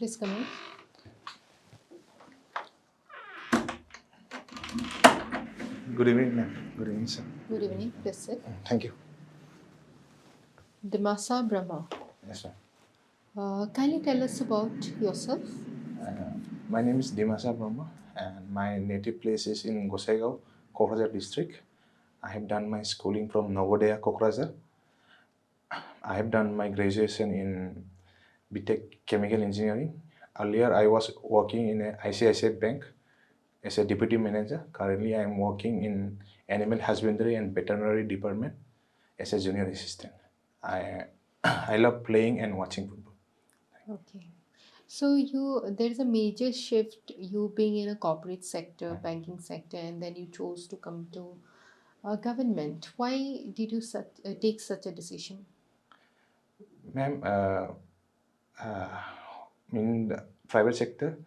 Please come in. Good evening, ma'am. Good evening, sir. Good evening. Please sit. Thank you. Dimasha Brahma. Yes, sir. Kindly tell us about yourself. My name is Dimasha Brahma, and my native place is in Gosaigao, Kokrajhar district. I have done my schooling from Navodaya, Kokrajhar. I have done my graduation in BTech Chemical Engineering. Earlier, I was working in a ICICI Bank as a deputy manager. Currently, I am working in Animal Husbandry and Veterinary Department as a junior assistant. I love playing and watching football. Okay. So there's a major shift, you being in a corporate sector, banking sector, and then you chose to come to government. Why did you take such a decision? Ma'am, in the private sector,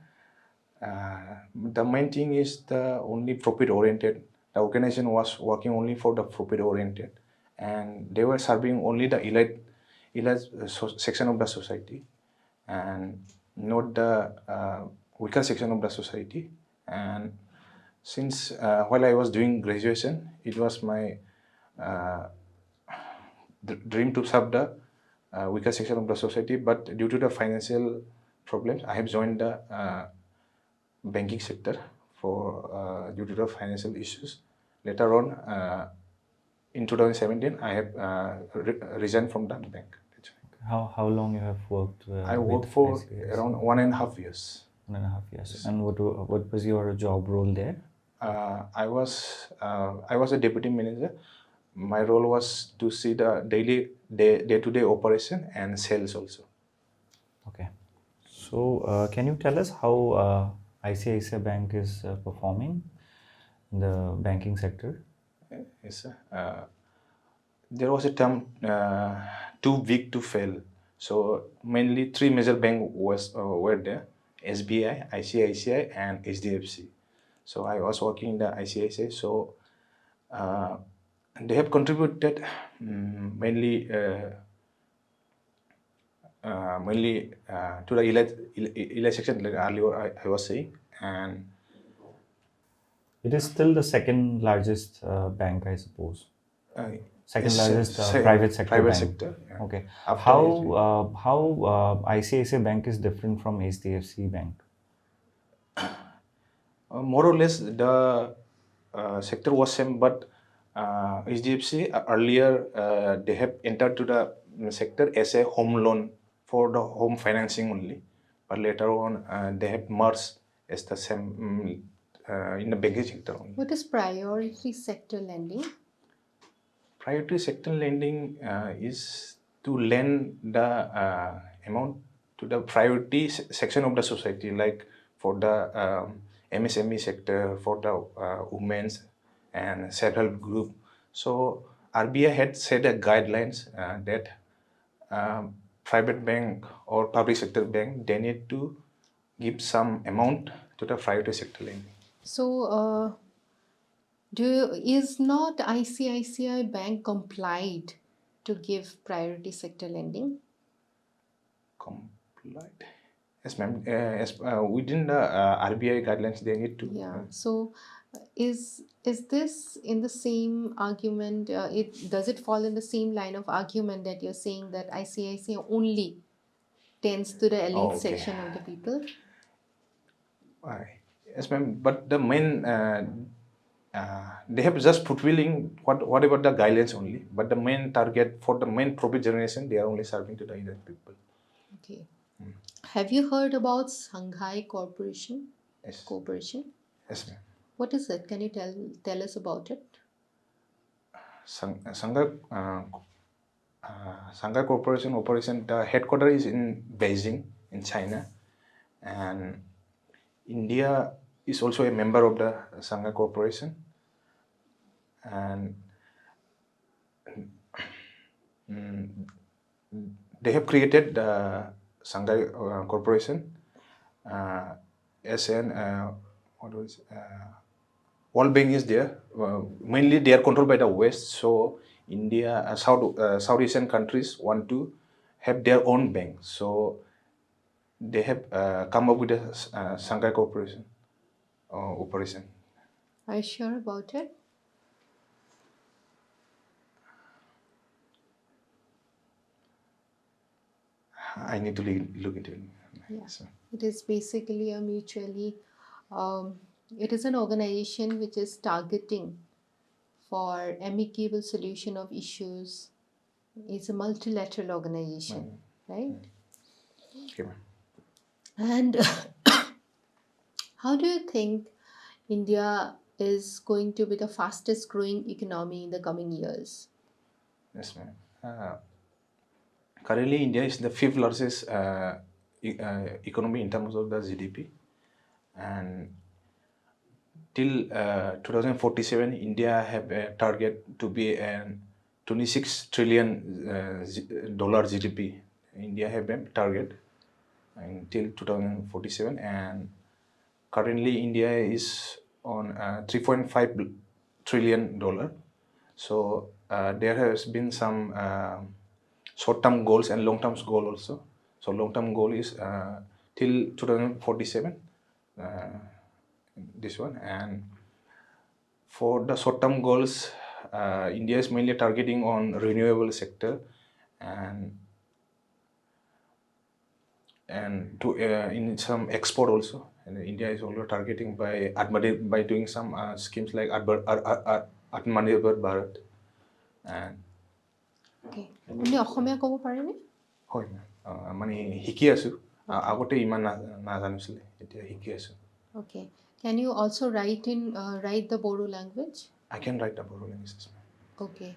the main thing is the only profit oriented. The organization was working only for the profit oriented, and they were serving only the elite section of the society, and not the weaker section of the society. And since while I was doing graduation, it was my dream to serve the weaker section of the society, but due to the financial problems, I have joined the banking sector for due to the financial issues. Later on, in 2017, I have resigned from that bank. How long you have worked? I worked for around 1.5 years. 1.5 years. Yes. And what was your job role there? I was a deputy manager. My role was to see the day-to-day operation and sales also. Okay. So can you tell us how ICICI Bank is performing in the banking sector? Yes, sir. There was a term too big to fail. So mainly three major banks were there: SBI, ICICI, and HDFC. So I was working in the ICICI. So they have contributed mainly to the elite section, like earlier I was saying, and it is still the second largest bank, I suppose. Second largest private sector private bank. sector. Yeah. Okay. After How ICICI Bank is different from HDFC Bank? More or less, the sector was same, but HDFC earlier they have entered to the sector as a home loan for the home financing only, but later on they have merged as the same in the banking sector only. What is priority sector lending? Priority sector lending is to lend the amount to the priority section of the society, like for the MSME sector, for the women's and self-help group. So RBI had set a guidelines that private bank or public sector bank, they need to give some amount to the priority sector lending. So is not ICICI Bank complied to give priority sector lending? Complied? Yes, ma'am. Within the RBI guidelines, they need to. Yeah. So is this in the same argument? Does it fall in the same line of argument that you're saying that ICICI only tends to the elite section of the people? Yes, ma'am. But the main they have just fulfilling whatever the guidelines only. But the main target for the main profit generation, they are only serving to the elite people. Okay. Have you heard about Shanghai Corporation? Yes. Corporation? Yes, ma'am. What is it? Can you tell us about it? Shanghai Corporation operation, the headquarters is in Beijing, in China, and India is also a member of the Shanghai Corporation, and they have created the Shanghai Corporation as an World Bank is there. Mainly they are controlled by the West, so India, South Asian countries want to have their own bank. So they have come up with a Shanghai Cooperation operation. Are you sure about it? I need to look into it. Yeah. So, It is basically it is an organization which is targeting for amicable solution of issues. It's a multilateral organization, right? okay, ma'am. And how do you think India is going to be the fastest growing economy in the coming years? Yes, ma'am. Currently, India is the fifth largest economy in terms of the GDP, and till 2047, India have a target to be an 26 trillion dollar GDP. India have a target until 2047, and currently India is on 3.5 trillion dollar. So there has been some short-term goals and long-term goal also. So long-term goal is till 2047, this one. And for the short-term goals, India is mainly targeting on renewable sector and to in some export also. And India is also targeting by doing some schemes like Atmanirbhar Bharat. And Okay. আপুনি অসমীয়া ক'ব পাৰেনে? হয় মেম, মানে শিকি আছোঁ, আগতে ইমান নাজানিছিলে, এতিয়া শিকি আছোঁ। Okay. Can you also write the Bodo language? I can write about languages. Okay.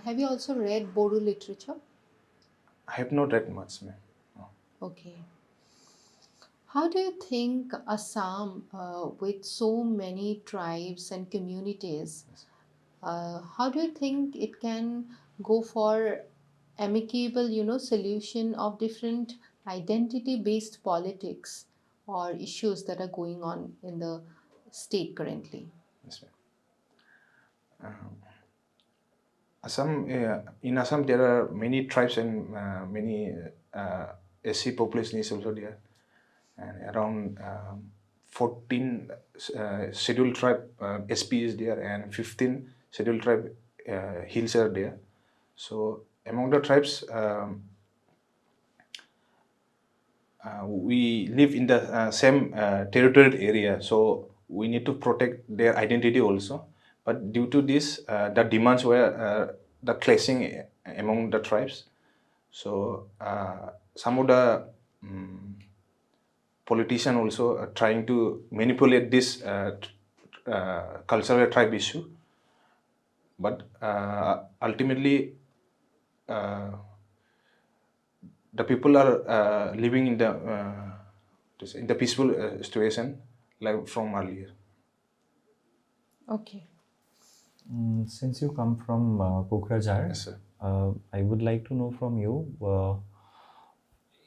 Have you also read Bodo literature? I have not read much, ma'am. No. Okay. How do you think Assam, with so many tribes and communities, how do you think it can go for amicable, solution of different identity-based politics or issues that are going on in the state currently? Yes, ma'am. In Assam, there are many tribes and many SC population is also there, and around 14 scheduled tribe SP is there, and 15 scheduled tribe hills are there. So among the tribes, we live in the same territorial area, so we need to protect their identity also. But due to this, the demands were the clashing among the tribes. So some of the politicians also are trying to manipulate this cultural tribe issue. But ultimately, the people are living in the peaceful situation like from earlier. Okay. Since you come from Kokrajhar, Yes, sir. I would like to know from you,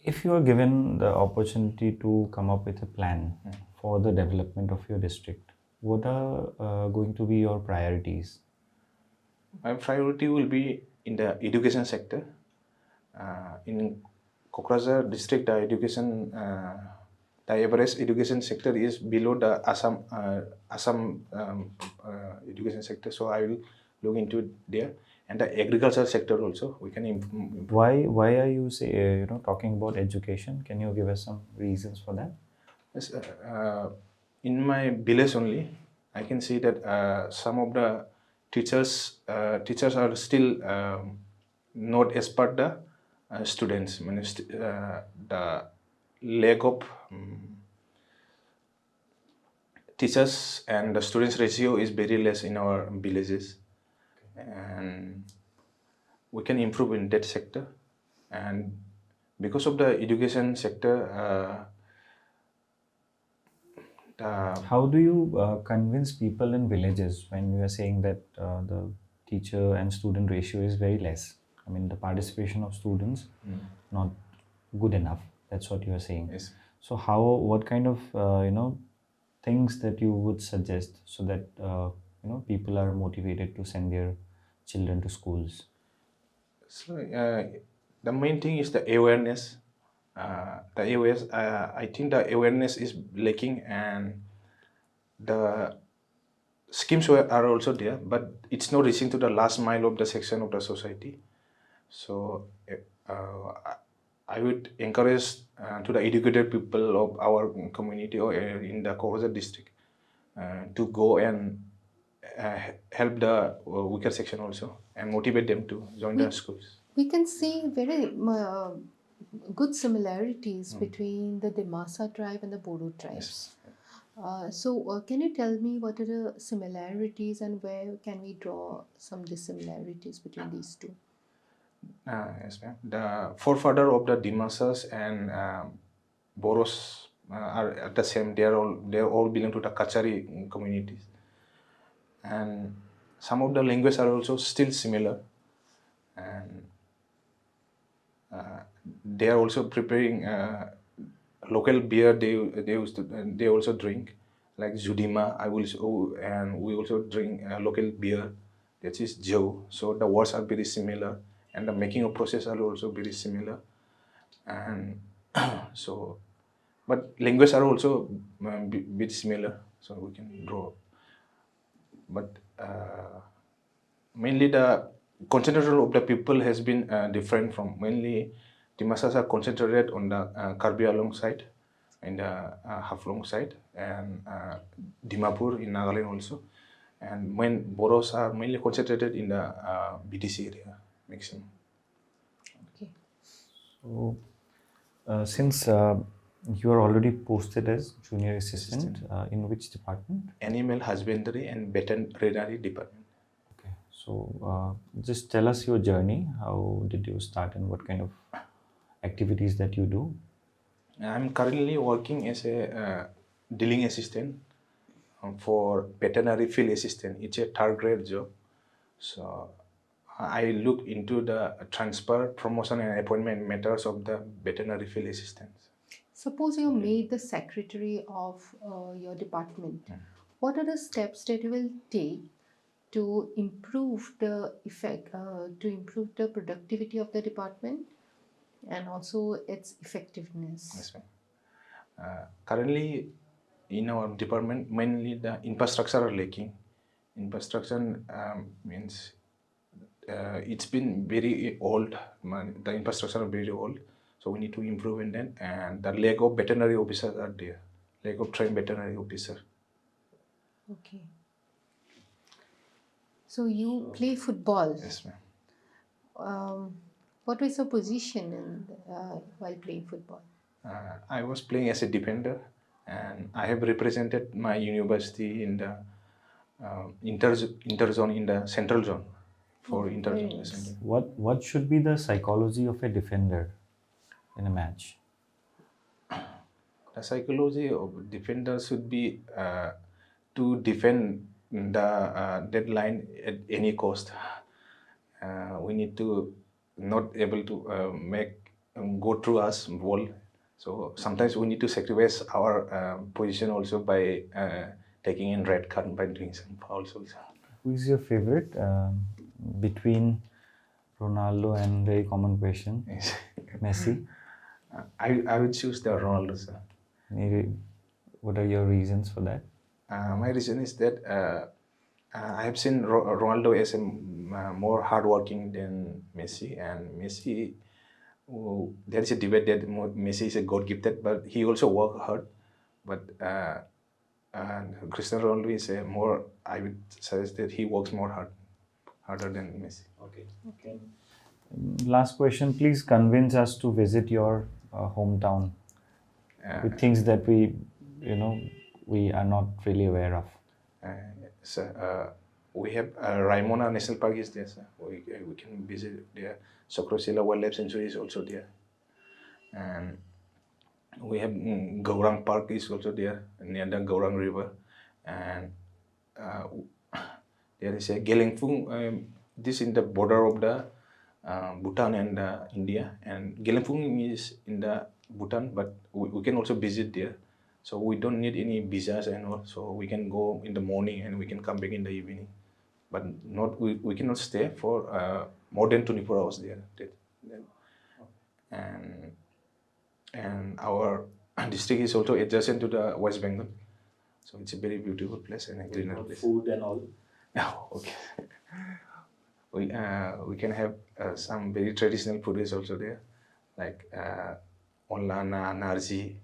if you are given the opportunity to come up with a plan for the development of your district, what are going to be your priorities? My priority will be in the education sector. In Kokrajhar district, the average education sector is below the Assam education sector. So I will look into it there, and the agriculture sector also we can improve. Why are you talking about education? Can you give us some reasons for that? Yes, in my village only, I can see that some of the teachers are still not as per the students. The lack of teachers and the students ratio is very less in our villages, and we can improve in that sector. And because of the education sector, how do you convince people in villages when you are saying that the teacher and student ratio is very less? I mean, the participation of students not good enough. That's what you are saying. Yes. So what kind of things that you would suggest so that people are motivated to send their children to schools? So the main thing is the awareness. the awareness, I think the awareness is lacking, and the schemes are also there, but it's not reaching to the last mile of the section of the society. So I would encourage to the educated people of our community or in the Kohoza district to go and help the weaker section also and motivate them to join the schools. We can see very good similarities between the Dimasha tribe and the Bodo tribes. So can you tell me what are the similarities and where can we draw some dissimilarities between these two? Yes, ma'am. The forefather of the Dimashas and Boros are the same. They all belong to the Kachari communities, and some of the languages are also still similar, and they are also preparing local beer. They also drink like Judima. And we also drink local beer. That is Joe. So the words are very similar, and the making of process are also very similar, and so. But languages are also bit similar, so we can draw. But mainly the concentration of the people has been different from mainly Dimashas are concentrated on the Karbi Anglong side and the Haflong side and Dimapur in Nagaland also. And when Boros are mainly concentrated in the BTC area maximum. Okay. So, since you are already posted as junior assistant, in which department? Animal husbandry and veterinary department. Okay. So, just tell us your journey. How did you start and what kind of activities that you do? I'm currently working as a dealing assistant for veterinary field assistant. It's a third grade job. So I look into the transfer, promotion, and appointment matters of the veterinary field assistants. Suppose you're made the secretary of your department. What are the steps that you will take to improve the to improve the productivity of the department and also its effectiveness? Yes, ma'am. Currently, in our department, mainly the infrastructure are lacking. Infrastructure means it's been very old. The infrastructure are very old, so we need to improve in that. And the lack of veterinary officers are there. Lack of trained veterinary officer. Okay. So you play football. Yes, ma'am. What was your position while playing football? I was playing as a defender, and I have represented my university in the interzone in the central zone for Very interzone. nice. What should be the psychology of a defender in a match? The psychology of defender should be to defend the deadline at any cost. We need to not able to make go through us ball. So sometimes we need to sacrifice our position also by taking in red card by doing some fouls also. Who is your favorite between Ronaldo and very common question, Yes. Messi? I would choose the Ronaldo, sir. Maybe, what are your reasons for that? My reason is that I have seen Ronaldo as a more hardworking than Messi, and Messi. There is a debate that Messi is a God gifted, but he also work hard. But Cristiano Ronaldo is a more. I would suggest that he works harder than Messi. Okay. Last question, please convince us to visit your hometown with things that we are not really aware of. We have Raimona National Park is there, sir. We can visit there. Sokrosila Wildlife Sanctuary is also there. And we have Gaurang Park is also there near the Gaurang River. And there is a Gelengphung, this in the border of the Bhutan and India. And Gelengphung is in the Bhutan, but we can also visit there. So we don't need any visas and all. So we can go in the morning and we can come back in the evening. But we cannot stay for more than 24 hours there. And and our district is also adjacent to the West Bengal, so it's a very beautiful place and a greener place. Food and all. Oh, okay. We can have some very traditional food is also there, like onlana, narji,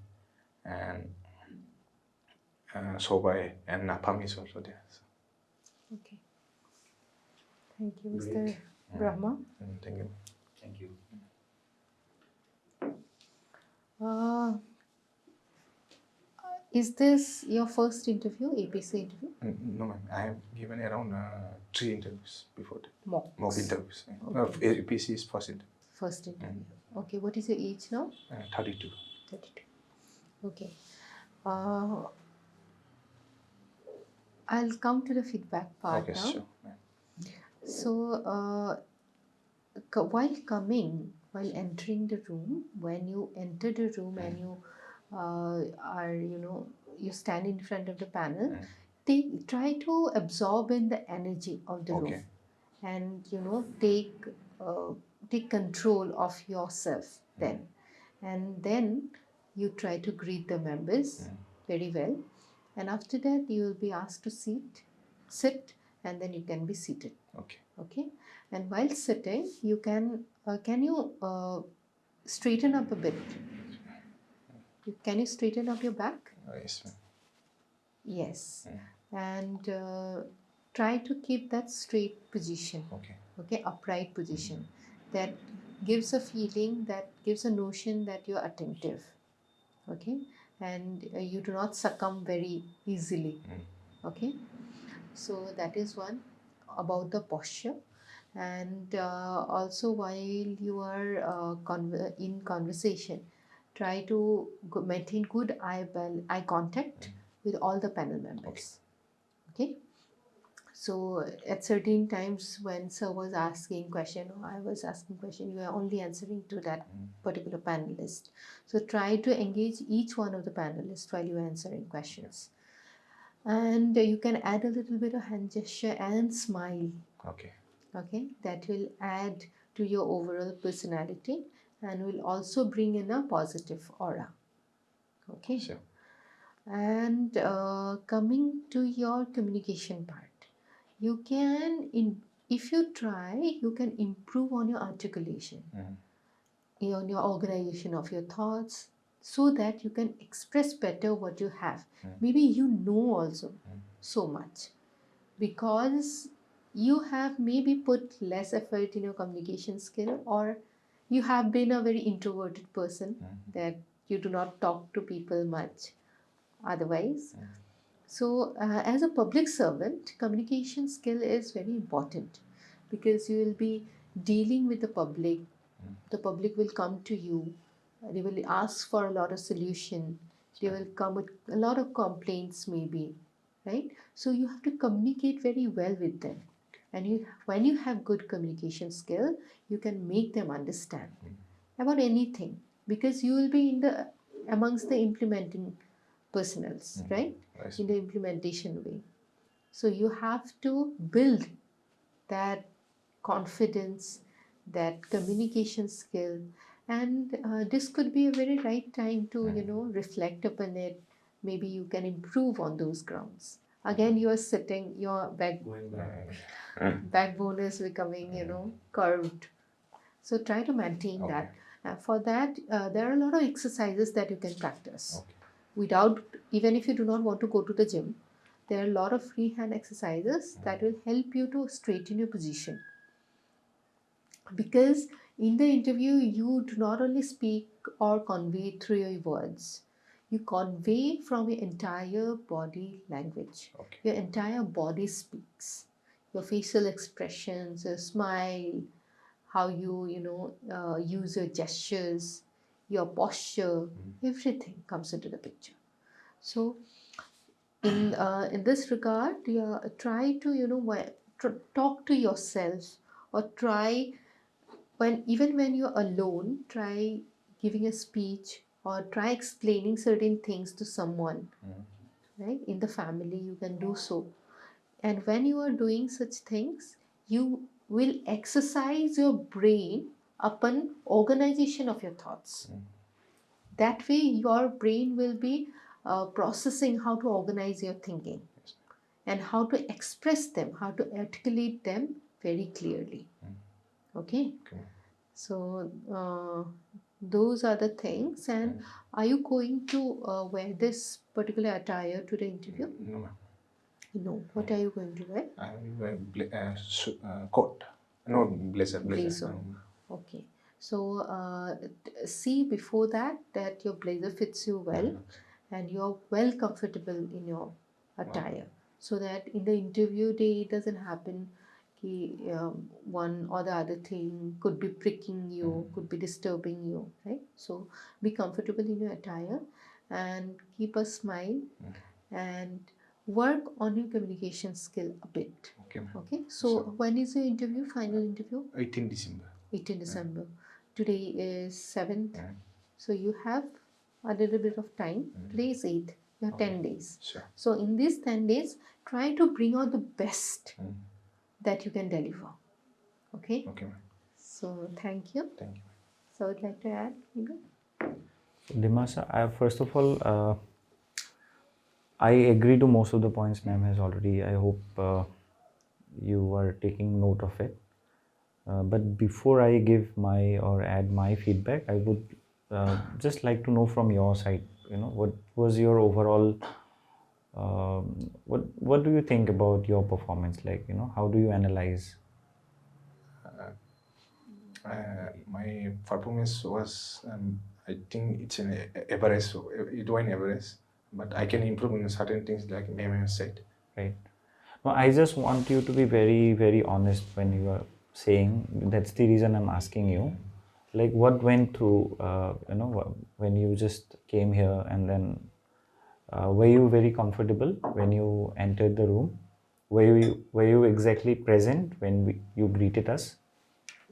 and sobai, and napam is also there. So, Okay. Thank you, Mr. Great. Brahma. thank you. Thank you. Is this your first interview, APC interview? No, ma'am. I have given around 3 interviews before that. Mocks. Mock interviews. Okay. APC is first interview. First interview. Okay, what is your age now? 32. 32. Okay. I'll come to the feedback part Okay, now. sure. ma'am. So, while entering the room, when you enter the room and you you stand in front of the panel, they try to absorb in the energy of the Okay. room, and take control of yourself then, and then you try to greet the members very well, and after that you will be asked to sit, and then you can be seated. Okay. Okay, and while sitting, you can you straighten up a bit? Can you straighten up your back? Yes, ma'am. Yes, and try to keep that straight position. Okay. Okay, upright position. That gives a feeling, that gives a notion that you're attentive. Okay, and you do not succumb very easily. Okay, so that is one about the posture. And also, while you are in conversation, try to maintain good eye contact with all the panel members. Okay. So at certain times when sir was asking question or I was asking question, you are only answering to that particular panelist. So try to engage each one of the panelists while you are answering questions. And you can add a little bit of hand gesture and smile. Okay. Okay, that will add to your overall personality and will also bring in a positive aura. Okay. Sure. And coming to your communication part, you can if you try, you can improve on your articulation, on your organization of your thoughts, so that you can express better what you have. Maybe you know also so much, because you have maybe put less effort in your communication skill, or you have been a very introverted person that you do not talk to people much otherwise. So as a public servant, communication skill is very important, because you will be dealing with the public. The public will come to you, they will ask for a lot of solution, they will come with a lot of complaints maybe, right? So you have to communicate very well with them, and when you have good communication skill, you can make them understand about anything, because you will be amongst the implementing personals, right? Nice. In the implementation way. So you have to build that confidence, that communication skill, and this could be a very right time to reflect upon it. Maybe you can improve on those grounds. Again, you are sitting, your backbone is becoming curved. So try to maintain that. For that, there are a lot of exercises that you can practice. Without, even if you do not want to go to the gym, there are a lot of free hand exercises that will help you to straighten your position. Because in the interview, you do not only speak or convey through your words, you convey from your entire body language. Your entire body speaks. Your facial expressions, your smile, how you use your gestures, your posture, everything comes into the picture. So in this regard, try to talk to yourself, or try even when you're alone, try giving a speech or try explaining certain things to someone, right? In the family, you can do so. And when you are doing such things, you will exercise your brain upon organization of your thoughts. That way, your brain will be processing how to organize your thinking and how to express them, how to articulate them very clearly. Okay. Okay. So those are the things. And are you going to wear this particular attire to the interview? No, ma'am. No. What are you going to wear? I will wear coat. No, blazer. Blazer. Okay. So see before that your blazer fits you well and you're well comfortable in your attire, so that in the interview day it doesn't happen ki, one or the other thing could be pricking you, could be disturbing you, right? So be comfortable in your attire and keep a smile and work on your communication skill a bit. Okay, ma'am. Okay. So when is your interview, final interview? 18 December. 18 December. Today is 7th. So you have a little bit of time. Today is 8th. You have 10 days. Sure. So in these 10 days, try to bring out the best that you can deliver. Okay? Okay, ma'am. So thank you. Thank you. So I would like to add, Nigu? Dimasha, first of all, I agree to most of the points ma'am has already. I hope you are taking note of it. But before I give my or add my feedback, I would just like to know from your side, what was your overall, what do you think about your performance? Like, how do you analyze? My performance was, I think it's an average, it went average, but I can improve in certain things like ma'am said. Right. No, I just want you to be very, very honest when you are saying. That's the reason I'm asking you. Like, what went through, when you just came here, and then were you very comfortable when you entered the room? Were you exactly present when you greeted us?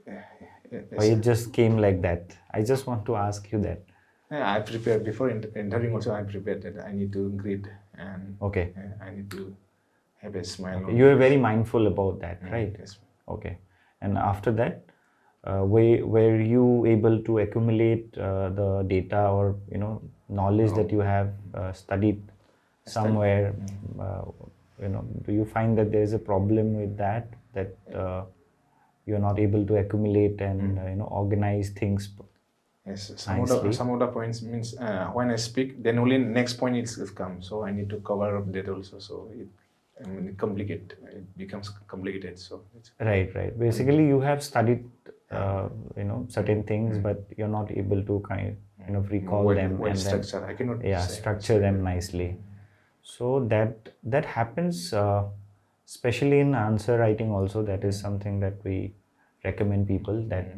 Or it just came like that? I just want to ask you that. I prepared before entering also. I prepared that I need to greet and okay. I need to have a smile. Okay. You were very mindful about that, right? Yes. Okay. And after that, were you able to accumulate the data or knowledge that you have studied somewhere? Do you find that there is a problem with that you're not able to accumulate and organize things? Yes, some of the points means when I speak, then only next point is come. So I need to cover up that also. So it becomes complicated. So right. Basically, you have studied certain things, but you're not able to recall them and structure. Then I cannot structure them nicely. So that happens, especially in answer writing. Also, that is something that we recommend people, that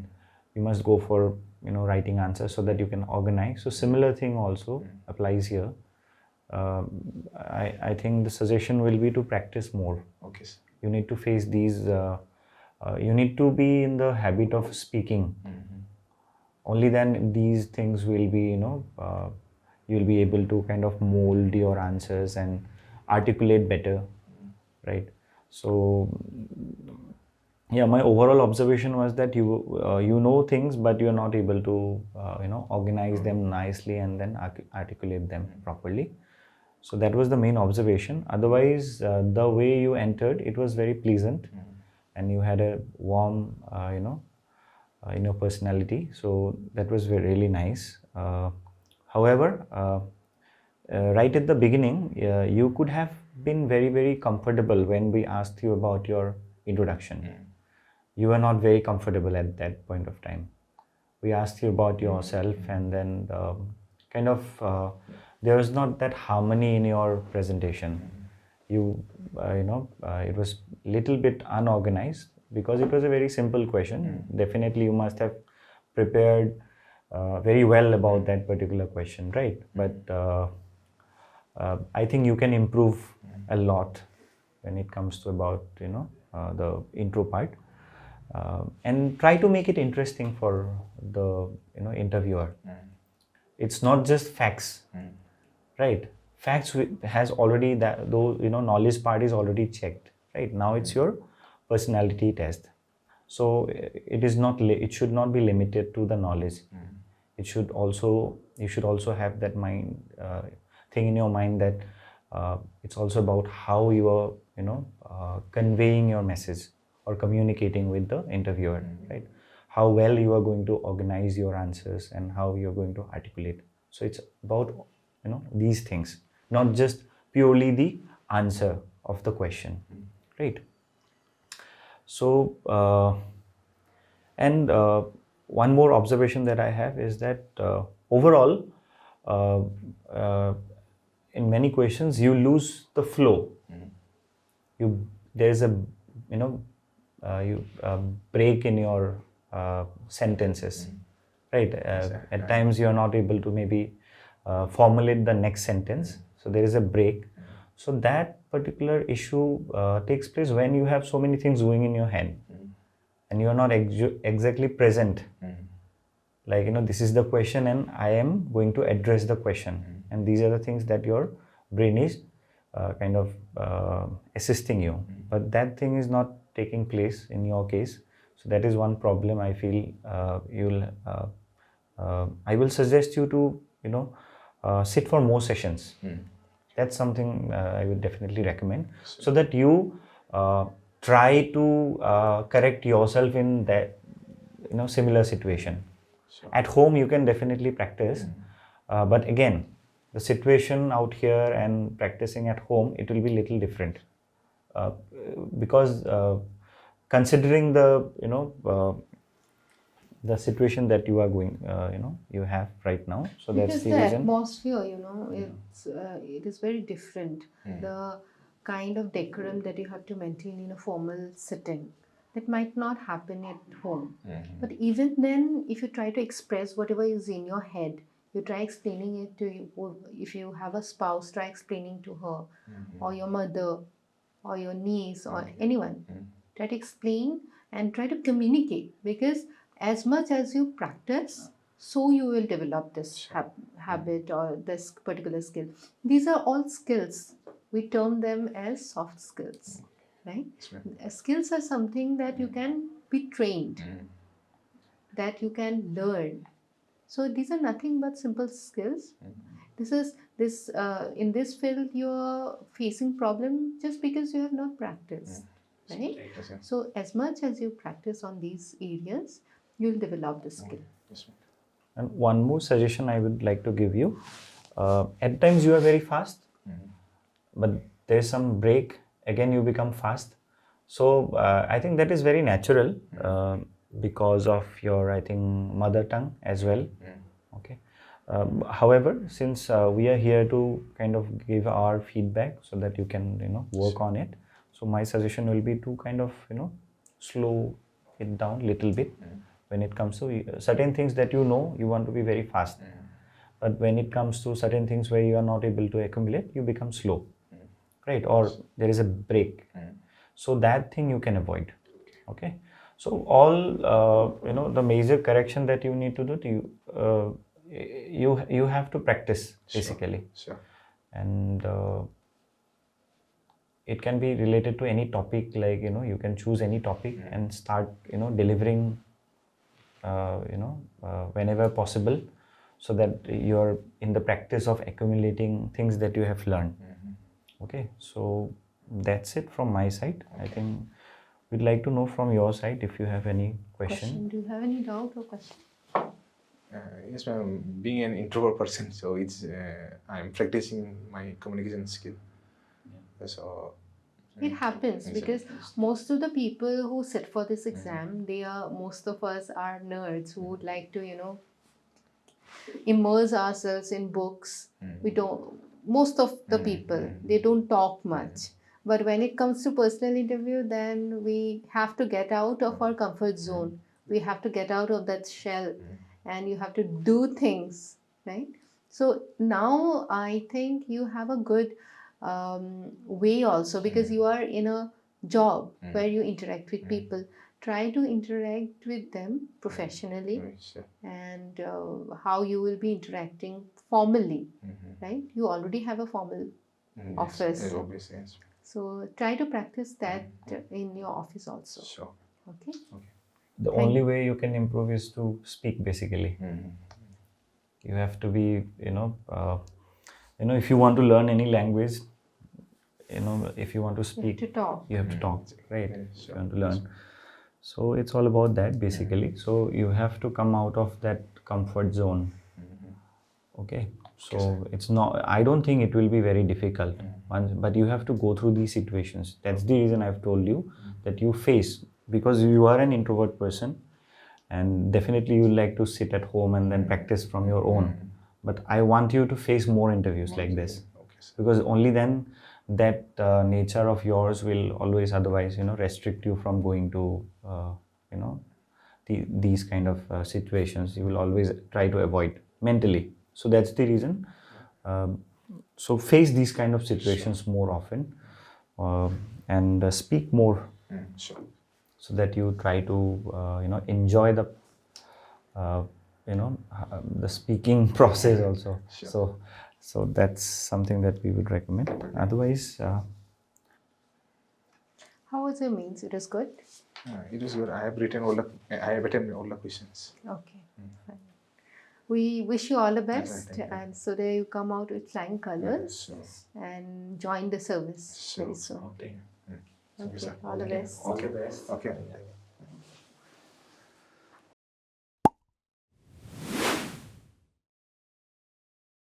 you must go for writing answers so that you can organize. So similar thing also applies here. I think the suggestion will be to practice more. Okay. You need to face these. You need to be in the habit of speaking. Only then these things will be, you'll be able to kind of mold your answers and articulate better, right? So, yeah, my overall observation was that you know things, but you're not able to, organize them nicely and then articulate them properly. So that was the main observation. Otherwise, the way you entered, it was very pleasant, and you had a warm, in your personality. So that was really nice. However, right at the beginning, you could have been very, very comfortable when we asked you about your introduction. You were not very comfortable at that point of time. We asked you about yourself, and then there was not that harmony in your presentation. It was little bit unorganized because it was a very simple question. Definitely, you must have prepared very well about that particular question, right? But I think you can improve a lot when it comes to about the intro part, and try to make it interesting for the interviewer. It's not just facts, right? Facts has already that, though knowledge part is already checked, right? Now it's your personality test. So it is not. It should not be limited to the knowledge. you should also have that mind thing in your mind that it's also about how you are conveying your message or communicating with the interviewer, right? How well you are going to organize your answers and how you are going to articulate. So it's about these things, not just purely the answer of the question, right? So and one more observation that I have is that overall, uh, uh, in many questions, you lose the flow. There's a you break in your sentences, right? At times you are not able to maybe formulate the next sentence, so there is a break. So that particular issue takes place when you have so many things going in your head and you are not exactly present. Like, this is the question and I am going to address the question, and these are the things that your brain is kind of assisting you, but that thing is not taking place in your case. So that is one problem I feel. I will suggest you to sit for more sessions. That's something I would definitely recommend, so that you try to correct yourself in that similar situation. At home you can definitely practice, but again, the situation out here and practicing at home, it will be little different, because considering the situation that you are going you have right now. So that's Because the the reason. atmosphere, it is very different. The kind of decorum that you have to maintain in a formal setting, that might not happen at home. But even then, if you try to express whatever is in your head, you try explaining it to you. If you have a spouse, try explaining to her, or your mother, or your niece, or anyone. Try to explain and try to communicate, because as much as you practice, so you will develop this habit or this particular skill. These are all skills. We term them as soft skills, right? Skills are something that you can be trained, that you can learn. So these are nothing but simple skills. In this field you are facing problem just because you have not practiced, right? So as much as you practice on these areas, you will develop the skill. And one more suggestion I would like to give you. At times you are very fast, but there is some break. Again, you become fast. So I think that is very natural, because of your, I think, mother tongue as well. Okay. However, since we are here to kind of give our feedback so that you can work on it. So my suggestion will be to kind of slow it down a little bit. When it comes to certain things that you want to be very fast, but when it comes to certain things where you are not able to accumulate, you become slow, right? Or there is a break. So that thing you can avoid. Okay. So all the major correction that you need to do, you have to practice basically. Sure. And it can be related to any topic, like you can choose any topic and start delivering whenever possible, so that you're in the practice of accumulating things that you have learned. Okay, so that's it from my side. I think we'd like to know from your side if you have any question. Do you have any doubt or question? Yes, ma'am. Being an introvert person, so it's I'm practicing my communication skill. So It happens because most of the people who sit for this exam, most of us are nerds who would like to immerse ourselves in books. We don't. Most of the people, they don't talk much. But when it comes to personal interview, then we have to get out of our comfort zone. We have to get out of that shell, and you have to do things, right? So now I think you have a good way also, because you are in a job where you interact with people. Try to interact with them professionally, and how you will be interacting formally, right? You already have a formal office. Yes. So try to practice that in your office also. Sure. Okay. The only way you can improve is to speak, basically. You have to be, if you want to learn any language, if you want to You have speak, to talk. you have to talk, right? Yeah, If you sure. want to learn. So it's all about that basically. So you have to come out of that comfort zone. Okay. So it's not, I don't think it will be very difficult, but you have to go through these situations. That's the reason I've told you that you face, because you are an introvert person and definitely you like to sit at home and then practice from your own. But I want you to face more interviews like this, Okay, sir. because only then that nature of yours will always otherwise restrict you from going to you know these kind of situations. You will always try to avoid mentally. So that's the reason. um, so face these kind of situations more often, and speak more, Sure. so that you try to enjoy the speaking process also. Sure. So that's something that we would recommend. Otherwise, How was your means? It was good? It is good. I have attended all the questions. Okay. Fine. We wish you all the Right, best, thank you. and so that you come out with flying colors Sure. and join the service Sure. very soon. Okay. Thank you, Okay. sir. All the best. Okay. Okay.